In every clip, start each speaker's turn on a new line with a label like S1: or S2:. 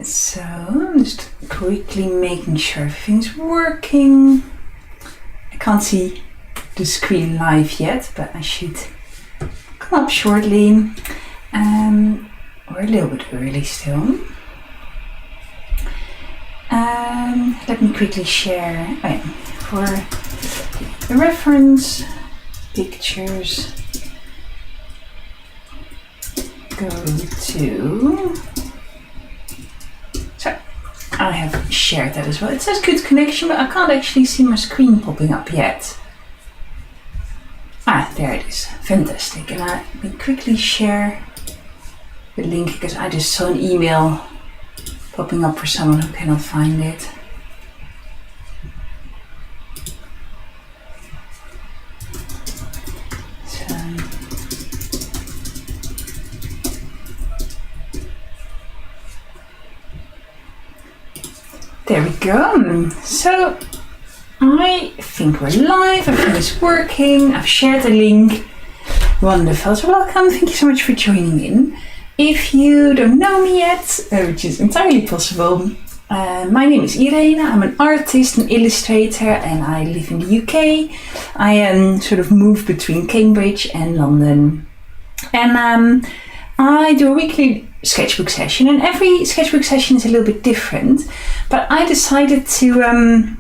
S1: So I'm just quickly making sure everything's working. I can't see the screen live yet, but I should come up shortly. We're a little bit early still. Let me quickly share for the reference pictures. Go to. So I have shared that as well. It says good connection, but I can't actually see my screen popping up yet. There it is. Fantastic. And I will quickly share the link because I just saw an email popping up for someone who cannot find it. So, there we go. So I think we're live, everything is working, I've shared the link. Wonderful, so welcome, thank you so much for joining in. If you don't know me yet, which is entirely possible, my name is Irene, I'm an artist, an illustrator, and I live in the UK. I sort of move between Cambridge and London. And I do a weekly sketchbook session, and every sketchbook session is a little bit different, but I decided to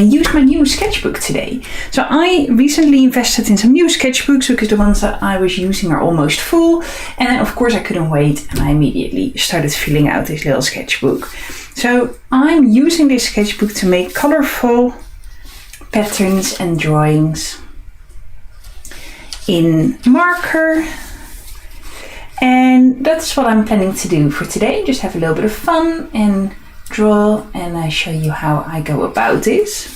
S1: use my new sketchbook today. So I recently invested in some new sketchbooks because the ones that I was using are almost full, and then of course I couldn't wait and I immediately started filling out this little sketchbook. So I'm using this sketchbook to make colorful patterns and drawings in marker, and that's what I'm planning to do for today. Just have a little bit of fun and draw, and I show you how I go about this.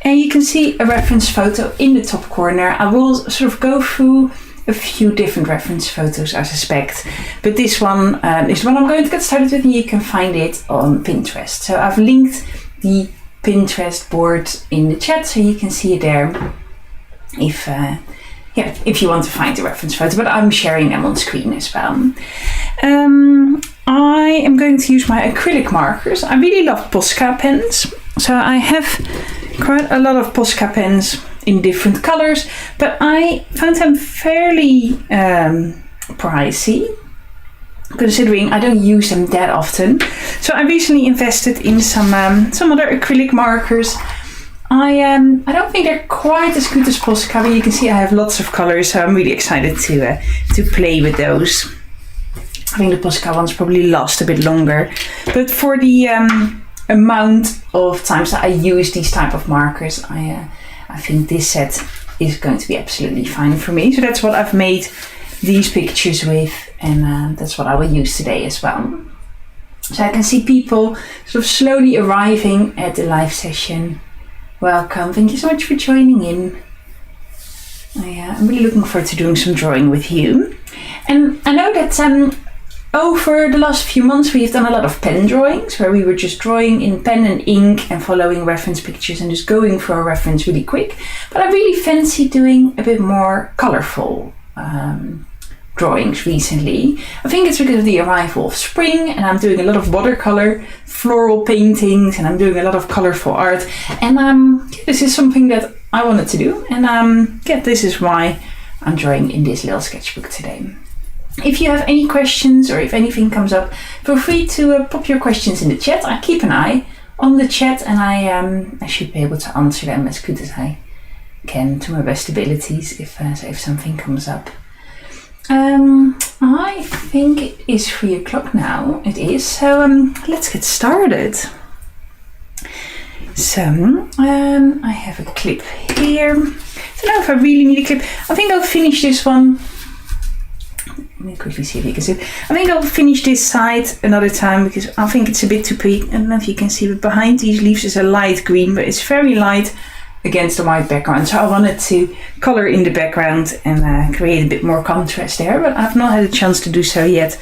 S1: And you can see a reference photo in the top corner. I will sort of go through a few different reference photos, I suspect, but this one is the one I'm going to get started with, and you can find it on Pinterest. So I've linked the Pinterest board in the chat so you can see it there if you want to find the reference photo, but I'm sharing them on screen as well. I am going to use my acrylic markers. I really love Posca pens, so I have quite a lot of Posca pens in different colors, but I found them fairly pricey considering I don't use them that often. So I recently invested in some other acrylic markers. I don't think they're quite as good as Posca, but you can see I have lots of colors, so I'm really excited to play with those. I think the Posca ones probably last a bit longer, but for the amount of times that I use these type of markers, I think this set is going to be absolutely fine for me. So that's what I've made these pictures with, and that's what I will use today as well. So I can see people sort of slowly arriving at the live session. Welcome, thank you so much for joining in. I'm really looking forward to doing some drawing with you. And I know that over the last few months we've done a lot of pen drawings where we were just drawing in pen and ink and following reference pictures and just going for a reference really quick. But I really fancy doing a bit more colorful drawings recently. I think it's because of the arrival of spring, and I'm doing a lot of watercolor, floral paintings, and I'm doing a lot of colorful art. And this is something that I wanted to do, and this is why I'm drawing in this little sketchbook today. If you have any questions or if anything comes up, feel free to pop your questions in the chat. I keep an eye on the chat, and I should be able to answer them as good as I can to my best abilities if something comes up. I think it is 3 o'clock now. It is, so let's get started. So I have a clip here. I don't know if I really need a clip. I think I'll finish this one. Let me quickly see if you can see it. I think I'll finish this side another time because I think it's a bit too pink. I don't know if you can see, but behind these leaves is a light green, but it's very light against the white background. So I wanted to color in the background and create a bit more contrast there, but I've not had a chance to do so yet.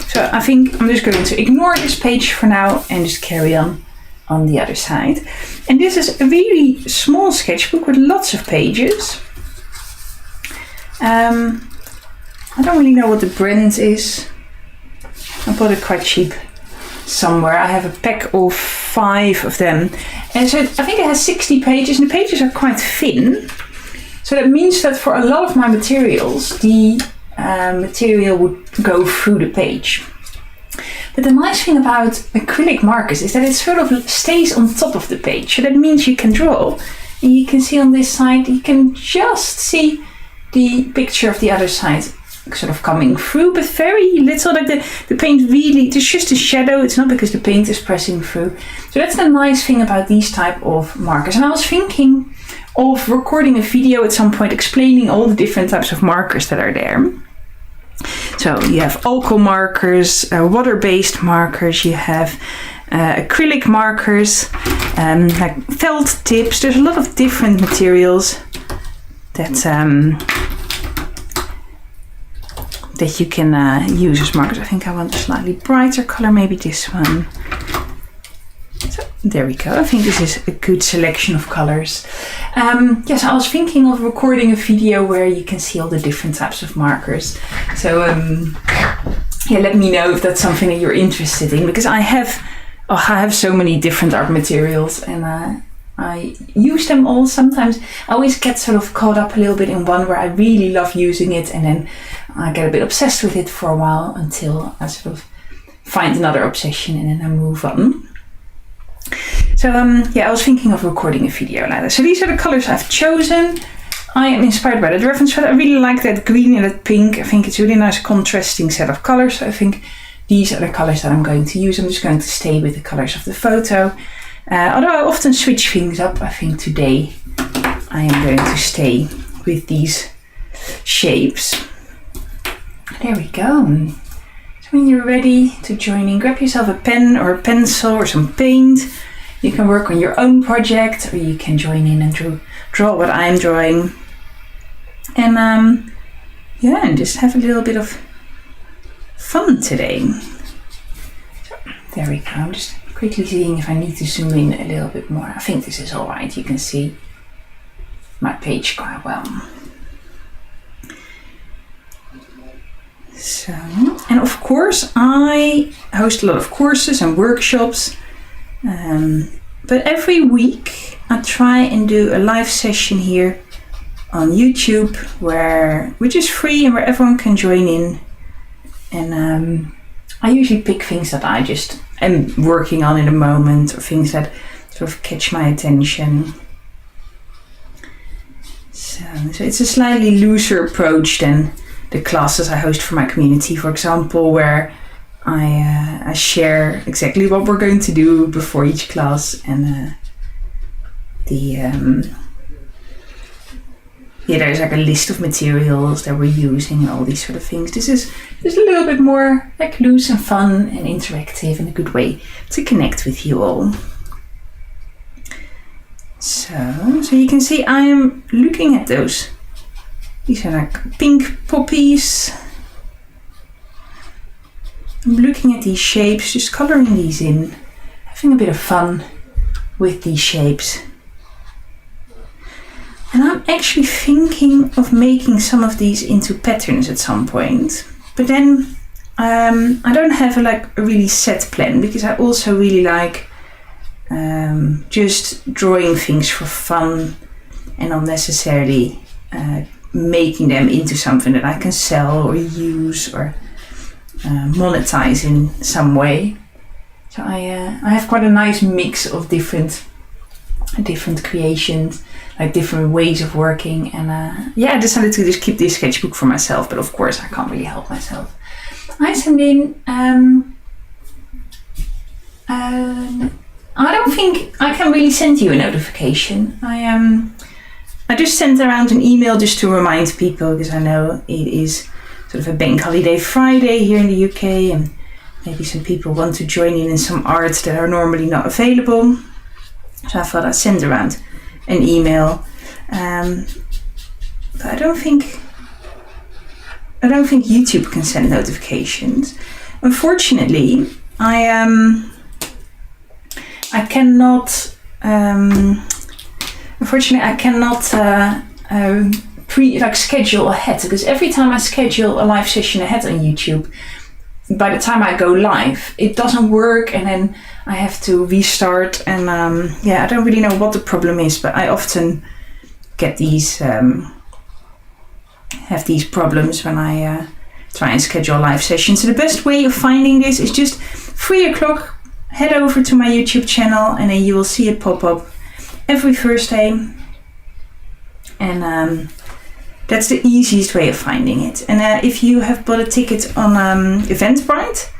S1: So I think I'm just going to ignore this page for now and just carry on the other side. And this is a really small sketchbook with lots of pages. I don't really know what the brand is. I bought it quite cheap, somewhere. I have a pack of 5 of them. And so I think it has 60 pages, and the pages are quite thin. So that means that for a lot of my materials, the material would go through the page. But the nice thing about acrylic markers is that it sort of stays on top of the page. So that means you can draw, and you can see on this side, you can just see the picture of the other side sort of coming through, but very little. Like the paint really, it's just a shadow. It's not because the paint is pressing through. So that's the nice thing about these type of markers. And I was thinking of recording a video at some point explaining all the different types of markers that are there. So you have alcohol markers, water-based markers, you have acrylic markers, like felt tips. There's a lot of different materials that that you can use as markers. I think I want a slightly brighter color, maybe this one. So there we go. I think this is a good selection of colors. Yes, I was thinking of recording a video where you can see all the different types of markers. So yeah, let me know if that's something that you're interested in, because I have so many different art materials, and I use them all. Sometimes I always get sort of caught up a little bit in one where I really love using it, and then I get a bit obsessed with it for a while until I sort of find another obsession, and then I move on. So yeah, I was thinking of recording a video like that. So these are the colors I've chosen. I am inspired by that reference photo. I really like that green and that pink. I think it's a really nice contrasting set of colors. So I think these are the colors that I'm going to use. I'm just going to stay with the colors of the photo. Although I often switch things up, I think today I am going to stay with these shapes. There we go. So when you're ready to join in, grab yourself a pen or a pencil or some paint. You can work on your own project, or you can join in and draw what I'm drawing. And yeah, and just have a little bit of fun today. So, there we go. I'm just quickly seeing if I need to zoom in a little bit more. I think this is all right. You can see my page quite well. So, and of course I host a lot of courses and workshops, but every week I try and do a live session here on YouTube which is free and where everyone can join in. And I usually pick things that I just am working on in the moment, or things that sort of catch my attention. So it's a slightly looser approach than the classes I host for my community, for example, where I share exactly what we're going to do before each class, and there's like a list of materials that we're using and all these sort of things. This is just a little bit more like loose and fun and interactive, and a good way to connect with you all. So you can see I am looking at those. These are like pink poppies. I'm looking at these shapes, just coloring these in, having a bit of fun with these shapes. And I'm actually thinking of making some of these into patterns at some point. But then I don't have a really set plan, because I also really like just drawing things for fun and not necessarily making them into something that I can sell or use or monetize in some way. So I have quite a nice mix of different creations, like different ways of working, and I decided to just keep this sketchbook for myself, but of course I can't really help myself. I send in I don't think I can really send you a notification. I just sent around an email just to remind people, because I know it is sort of a bank holiday Friday here in the UK, and maybe some people want to join in some arts that are normally not available. So I thought I'd send around an email. But I don't think YouTube can send notifications. Unfortunately, I cannot. Schedule ahead, because every time I schedule a live session ahead on YouTube, by the time I go live, it doesn't work, and then I have to restart. And I don't really know what the problem is, but I often get these have these problems when I try and schedule live sessions. So the best way of finding this is just 3 o'clock. Head over to my YouTube channel, and then you will see it pop up every Thursday. And that's the easiest way of finding it. And if you have bought a ticket on Eventbrite,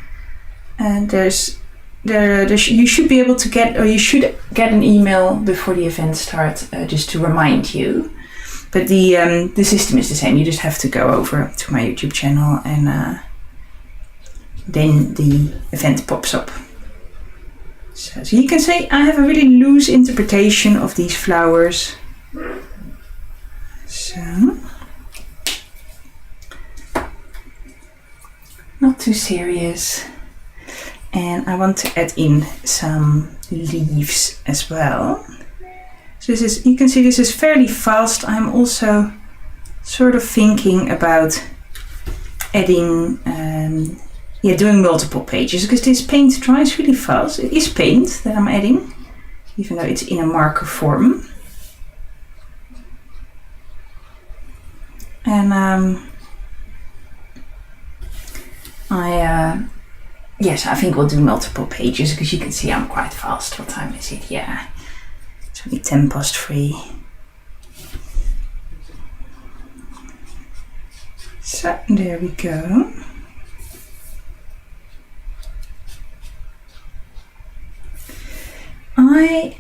S1: you should be able to get, or you should get an email before the event starts, just to remind you. But the system is the same. You just have to go over to my YouTube channel, and then the event pops up. So you can say I have a really loose interpretation of these flowers. So, not too serious. And I want to add in some leaves as well. So this is, you can see this is fairly fast. I'm also sort of thinking about adding, doing multiple pages, because this paint dries really fast. It is paint that I'm adding, even though it's in a marker form. And I think we'll do multiple pages, because you can see I'm quite fast. What time is it? Yeah, it's only 3:10. So there we go. I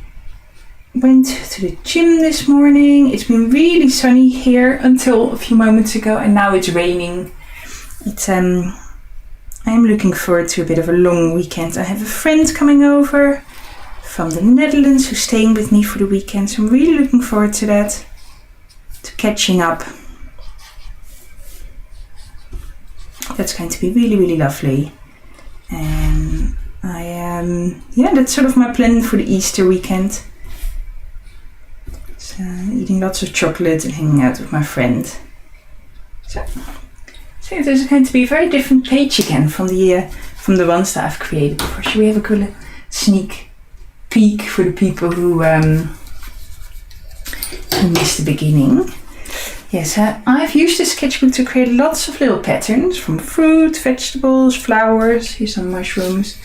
S1: went to the gym this morning. It's been really sunny here until a few moments ago, and now it's raining. I'm looking forward to a bit of a long weekend. I have a friend coming over from the Netherlands who's staying with me for the weekend, so I'm really looking forward to that, to catching up. That's going to be really, really lovely. And that's sort of my plan for the Easter weekend. So eating lots of chocolate and hanging out with my friend. So there's going to be a very different page again from the ones that I've created before. Should we have a cool sneak peek for the people who missed the beginning? Yes, I've used this sketchbook to create lots of little patterns from fruit, vegetables, flowers. Here's some mushrooms.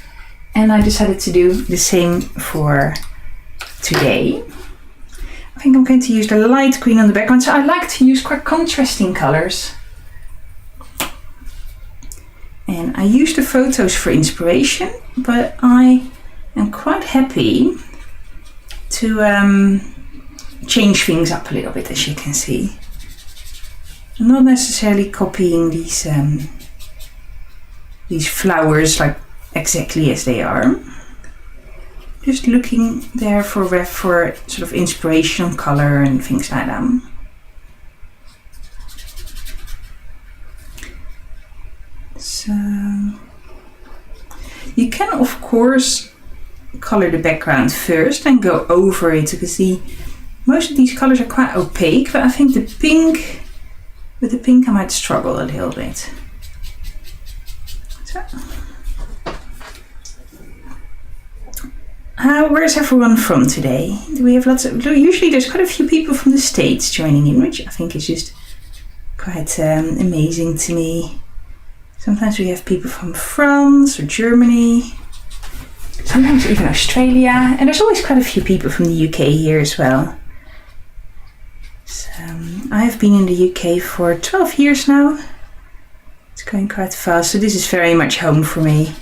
S1: And I decided to do the same for today. I think I'm going to use the light green on the background. So I like to use quite contrasting colors. And I use the photos for inspiration, but I am quite happy to change things up a little bit, as you can see. I'm not necessarily copying these flowers like exactly as they are. Just looking there for sort of inspiration on color and things like that. So you can of course color the background first and go over it, because most of these colors are quite opaque, but I think with the pink I might struggle a little bit. So. Where's everyone from today? Do we have usually there's quite a few people from the States joining in, which I think is just quite amazing to me. Sometimes we have people from France or Germany, sometimes even Australia, and there's always quite a few people from the UK here as well. So, I have been in the UK for 12 years now. It's going quite fast, so this is very much home for me.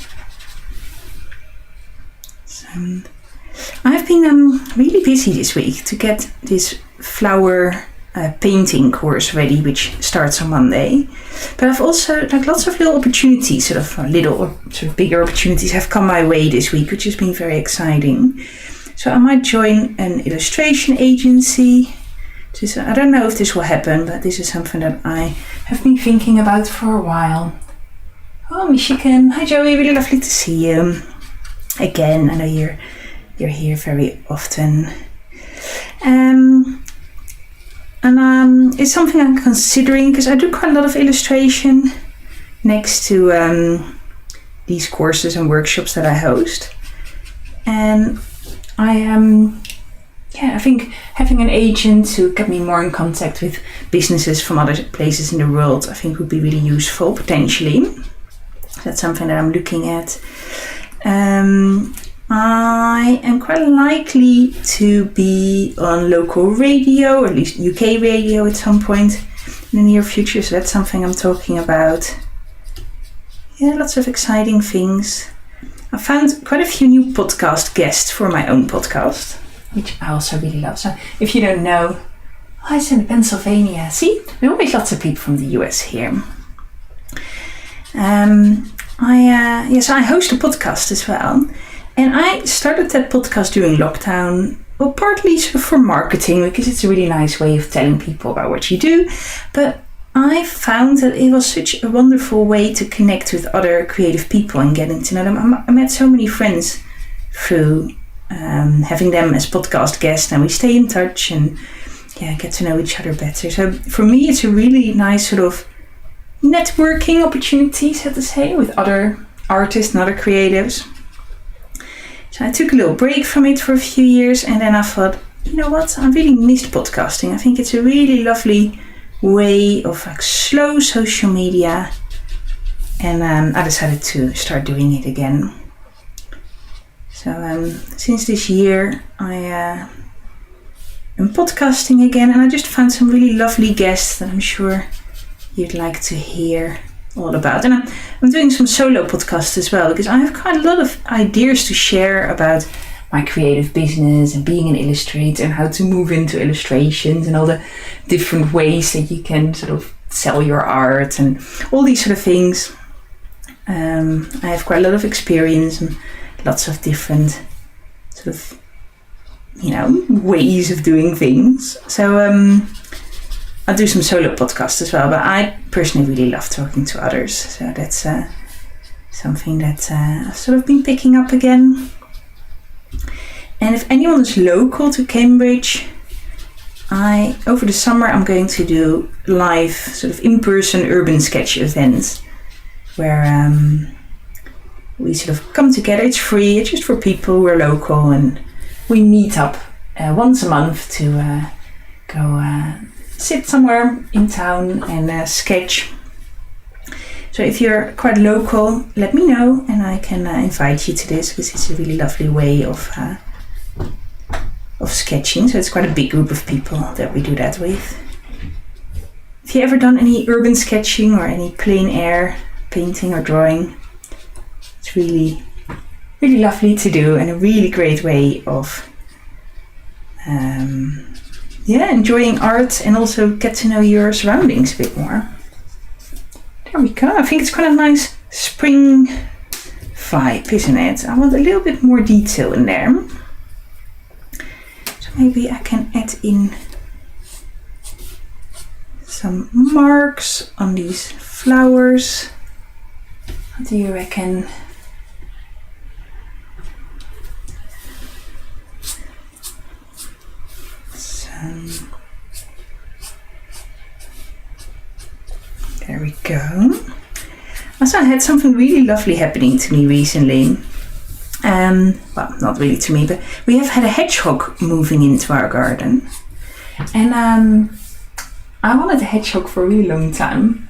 S1: So, I've been really busy this week to get this flower painting course ready, which starts on Monday. But I've also lots of little opportunities, sort of bigger opportunities have come my way this week, which has been very exciting. So I might join an illustration agency. I don't know if this will happen, but this is something that I have been thinking about for a while. Oh, Michigan. Hi, Joey. Really lovely to see you again. I know you're here very often. It's something I'm considering, because I do quite a lot of illustration next to these courses and workshops that I host. And I think having an agent to get me more in contact with businesses from other places in the world, I think would be really useful potentially. That's something that I'm looking at. I am quite likely to be on local radio, or at least UK radio at some point in the near future. So that's something I'm talking about. Yeah, lots of exciting things. I found quite a few new podcast guests for my own podcast, which I also really love. So if you don't know, it's in Pennsylvania. See, there are always lots of people from the US here. So I host a podcast as well. And I started that podcast during lockdown, well, partly sort of for marketing, because it's a really nice way of telling people about what you do. But I found that it was such a wonderful way to connect with other creative people and getting to know them. I met so many friends through having them as podcast guests, and we stay in touch and get to know each other better. So for me, it's a really nice sort of networking opportunity, so to say, with other artists and other creatives. So I took a little break from it for a few years, and then I thought, you know what, I really missed podcasting. I think it's a really lovely way of like slow social media, and I decided to start doing it again. So since this year I am podcasting again, and I just found some really lovely guests that I'm sure you'd like to hear all about. And I'm doing some solo podcasts as well, because I have quite a lot of ideas to share about my creative business and being an illustrator and how to move into illustrations and all the different ways that you can sort of sell your art and all these sort of things. I have quite a lot of experience and lots of different sort of, ways of doing things. So I'll do some solo podcasts as well, but I personally really love talking to others. So that's something that I've sort of been picking up again. And if anyone is local to Cambridge, over the summer I'm going to do live sort of in-person urban sketch events where we sort of come together. It's free, it's just for people who are local, and we meet up once a month to go sit somewhere in town and sketch. So if you're quite local, let me know and I can invite you to this, because it's a really lovely way of sketching. So it's quite a big group of people that we do that with. If you ever done any urban sketching or any plein air painting or drawing, it's really, really lovely to do, and a really great way of enjoying art and also get to know your surroundings a bit more. There we go. I think it's quite a nice spring vibe, isn't it? I want a little bit more detail in there. So maybe I can add in some marks on these flowers. What do you reckon? There we go. Also, I had something really lovely happening to me recently. Well, not really to me, but we have had a hedgehog moving into our garden. And I wanted a hedgehog for a really long time.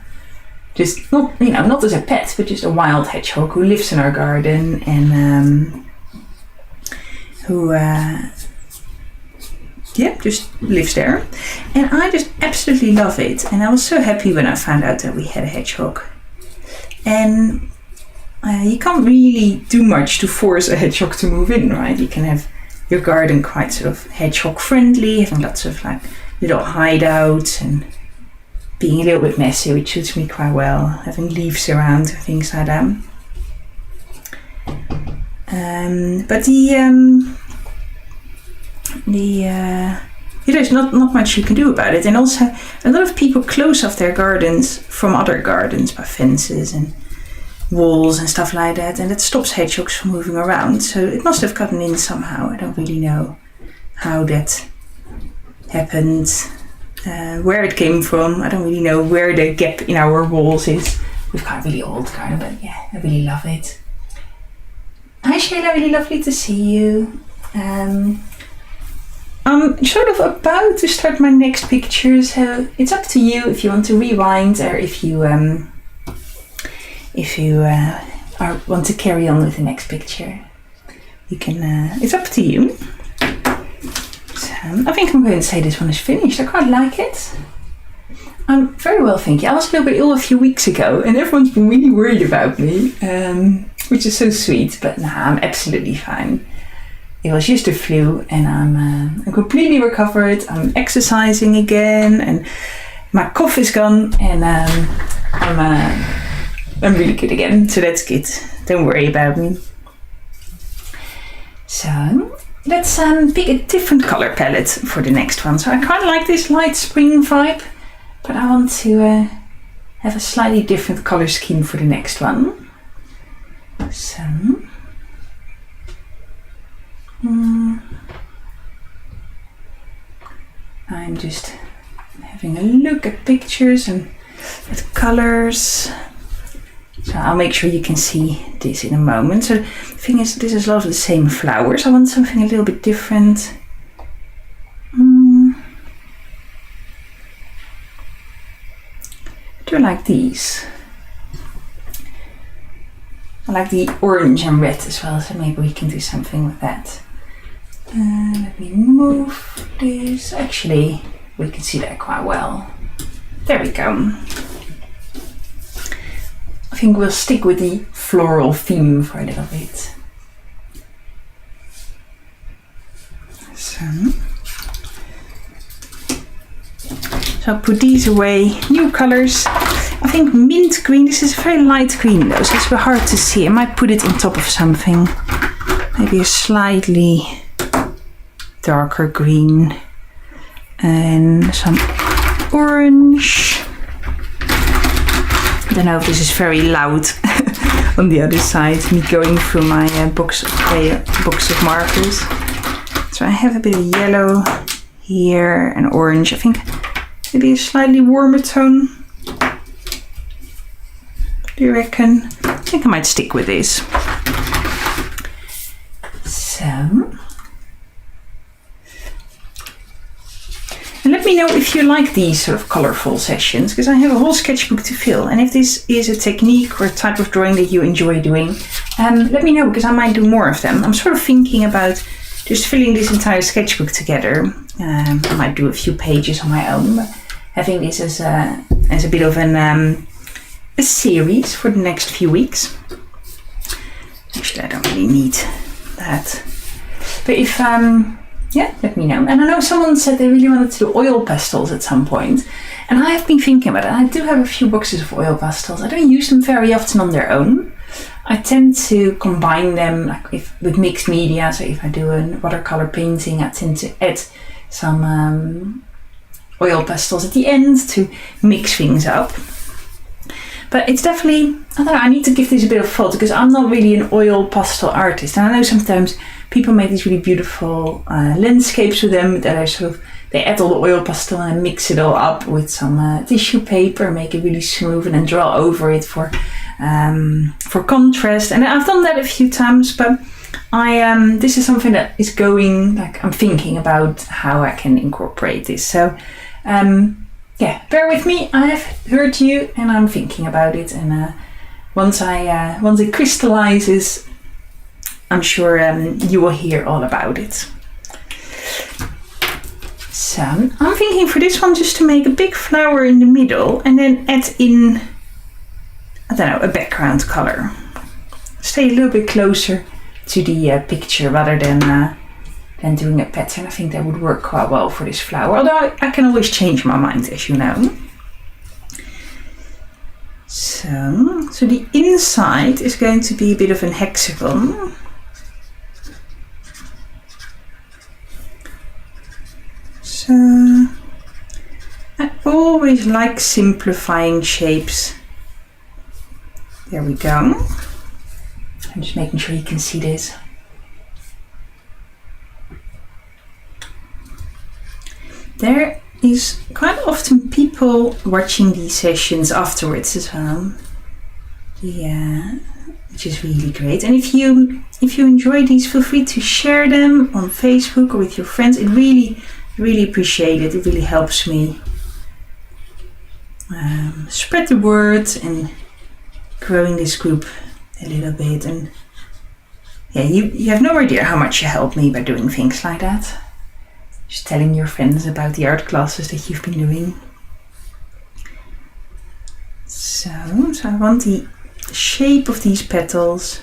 S1: Just not as a pet, but just a wild hedgehog who lives in our garden and who just lives there. And I just absolutely love it. And I was so happy when I found out that we had a hedgehog. And you can't really do much to force a hedgehog to move in, right? You can have your garden quite sort of hedgehog friendly, having lots of like little hideouts and being a little bit messy, which suits me quite well, having leaves around and things like that. But there's not much you can do about it. And also a lot of people close off their gardens from other gardens by fences and walls and stuff like that, and that stops hedgehogs from moving around. So it must have gotten in somehow. I don't really know how that happened, where it came from. I don't really know where the gap in our walls is. We've got a really old garden, but yeah, I really love it. Hi Shayla, really lovely to see you. I'm sort of about to start my next picture, so it's up to you if you want to rewind or if you want to carry on with the next picture. You can. It's up to you. So, I think I'm going to say this one is finished. I quite like it. I'm very well, thank you. I was a little bit ill a few weeks ago, and everyone's been really worried about me, which is so sweet. But nah, I'm absolutely fine. It was just a flu, and I'm completely recovered. I'm exercising again, and my cough is gone, and I'm really good again. So that's good. Don't worry about me. So let's pick a different color palette for the next one. So I quite like this light spring vibe, but I want to have a slightly different color scheme for the next one. So I'm just having a look at pictures and at colors. So I'll make sure you can see this in a moment. So the thing is, this is a lot of the same flowers. I want something a little bit different. I do like these. I like the orange and red as well, so maybe we can do something with that. Let me move this. Actually, we can see that quite well. There we go. I think we'll stick with the floral theme for a little bit. So I'll put these away. New colors. I think mint green. This is a very light green though, so it's very hard to see. I might put it on top of something. Maybe a slightly darker green. And some orange. I don't know if this is very loud on the other side, me going through my box of markers. So I have a bit of yellow here and orange. I think maybe a slightly warmer tone. Do you reckon? I think I might stick with this. So. And let me know if you like these sort of colourful sessions, because I have a whole sketchbook to fill. And if this is a technique or a type of drawing that you enjoy doing, let me know, because I might do more of them. I'm sort of thinking about just filling this entire sketchbook together. I might do a few pages on my own, but having this as a bit of a series for the next few weeks. Actually, I don't really need that. But if yeah, let me know. And I know someone said they really wanted to do oil pastels at some point. And I have been thinking about it. I do have a few boxes of oil pastels. I don't use them very often on their own. I tend to combine them with mixed media. So if I do a watercolor painting, I tend to add some oil pastels at the end to mix things up. But it's definitely, I don't know, I need to give this a bit of thought, because I'm not really an oil pastel artist. And I know sometimes people make these really beautiful landscapes with them that are sort of, they add all the oil pastel and mix it all up with some tissue paper, make it really smooth, and then draw over it for contrast. And I've done that a few times, but this is something that is going, like, I'm thinking about how I can incorporate this. So yeah, bear with me. I have heard you and I'm thinking about it. And once it crystallizes, I'm sure you will hear all about it. So I'm thinking for this one just to make a big flower in the middle and then add in, I don't know, a background color. Stay a little bit closer to the picture rather than doing a pattern. I think that would work quite well for this flower. Although I can always change my mind, as you know. So the inside is going to be a bit of an hexagon. So I always like simplifying shapes. There we go. I'm just making sure you can see this. There is quite often people watching these sessions afterwards as well. which is really great. And if you enjoy these, feel free to share them on Facebook or with your friends. It really appreciate it. It really helps me spread the word and growing this group a little bit. And yeah, you have no idea how much you help me by doing things like that. Just telling your friends about the art classes that you've been doing. So I want the shape of these petals.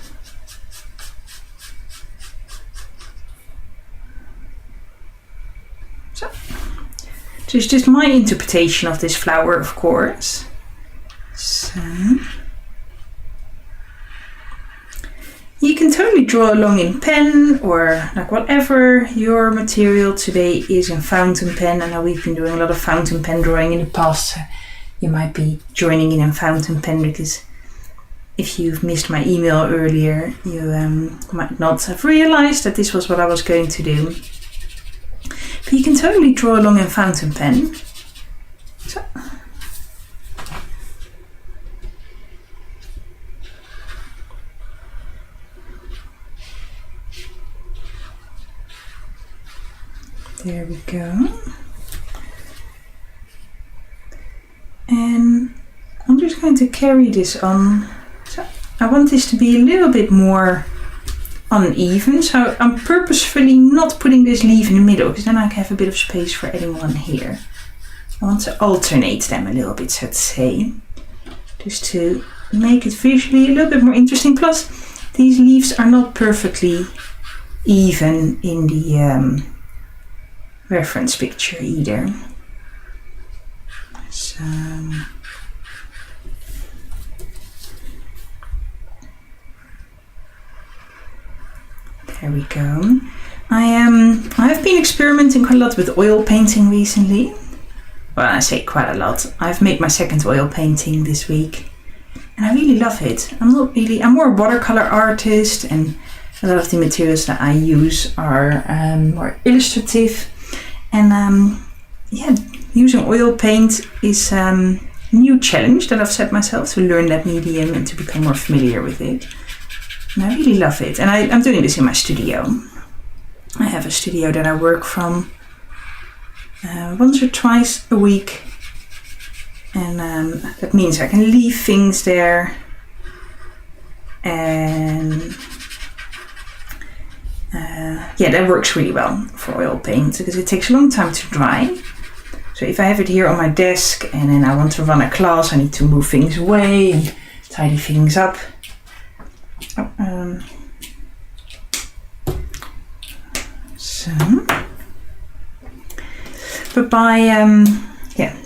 S1: So it's just my interpretation of this flower, of course. So you can totally draw along in pen or like whatever your material today is in fountain pen. I know we've been doing a lot of fountain pen drawing in the past. So you might be joining in fountain pen, because if you've missed my email earlier, you might not have realized that this was what I was going to do. But you can totally draw along in fountain pen. So. There we go. And I'm just going to carry this on. So I want this to be a little bit more uneven, so I'm purposefully not putting this leaf in the middle, because then I can have a bit of space for adding one here. I want to alternate them a little bit, so to say, just to make it visually a little bit more interesting. Plus, these leaves are not perfectly even in the reference picture either. So there we go. I've been experimenting quite a lot with oil painting recently. Well, I say quite a lot. I've made my second oil painting this week, and I really love it. I'm more a watercolor artist, and a lot of the materials that I use are more illustrative. And using oil paint is a new challenge that I've set myself, to learn that medium and to become more familiar with it. And I really love it. And I'm doing this in my studio. I have a studio that I work from once or twice a week. And that means I can leave things there. And that works really well for oil paint, because it takes a long time to dry. So if I have it here on my desk and then I want to run a class, I need to move things away and tidy things up.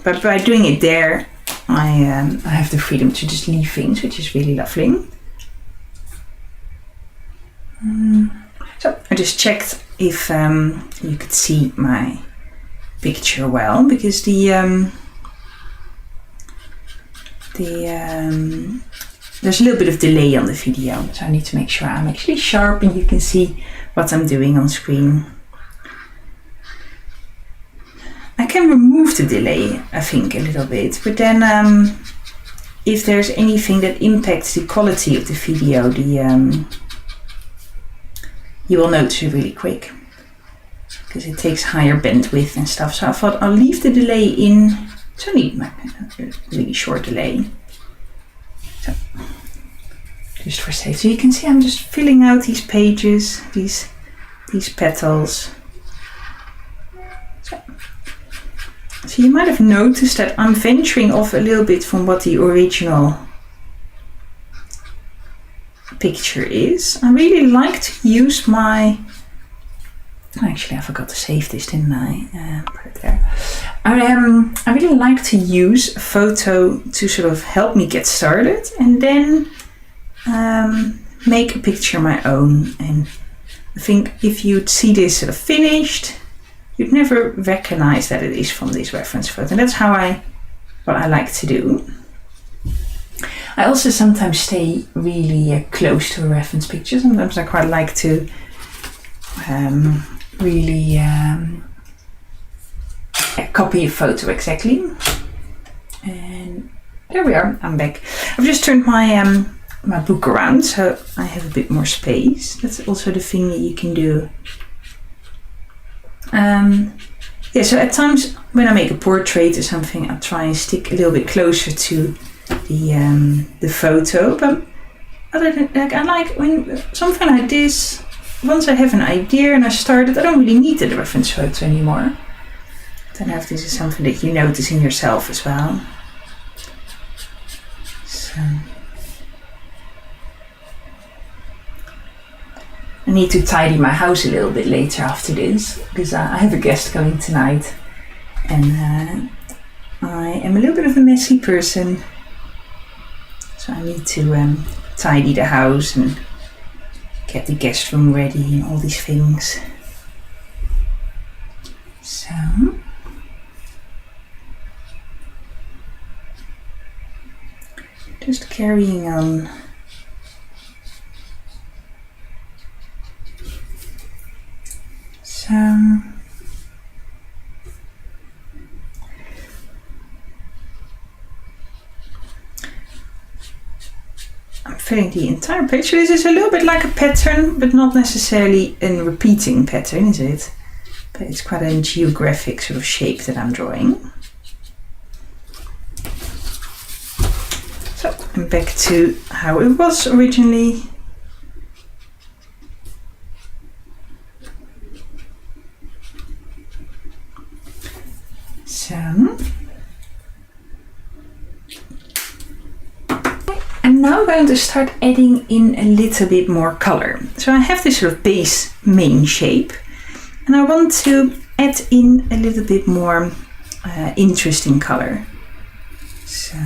S1: But by doing it there, I have the freedom to just leave things, which is really lovely. So I just checked if you could see my picture well, because there's a little bit of delay on the video, so I need to make sure I'm actually sharp and you can see what I'm doing on screen. I can remove the delay, I think, a little bit, but then if there's anything that impacts the quality of the video, you will notice it really quick, because it takes higher bandwidth and stuff. So I thought I'll leave the delay in. It's only a really short delay. So, just for safe. So you can see I'm just filling out these pages, these petals. So you might have noticed that I'm venturing off a little bit from what the original picture is. I really like to use my... Actually, I forgot to save this, didn't I? Put it there. I really like to use a photo to sort of help me get started, and then make a picture my own. And I think if you'd see this sort of finished, you'd never recognize that it is from this reference photo. And that's what I like to do. I also sometimes stay really close to a reference picture. Sometimes I quite like to really copy a photo exactly. And there we are, I'm back. I've just turned my my book around, so I have a bit more space. That's also the thing that you can do. Yeah, so at times when I make a portrait or something, I try and stick a little bit closer to the photo. But other than like, I like when something like this, once I have an idea and I started, I don't really need the reference photo anymore. I don't know if this is something that you notice in yourself as well. So I need to tidy my house a little bit later after this, because I have a guest coming tonight, and I am a little bit of a messy person, so I need to tidy the house and get the guest room ready and all these things. So just carrying on. So I'm filling the entire page. So this is a little bit like a pattern, but not necessarily a repeating pattern, is it? But it's quite a geographic sort of shape that I'm drawing. So I'm back to how it was originally. So I'm now going to start adding in a little bit more color. So I have this sort of base main shape, and I want to add in a little bit more interesting color. So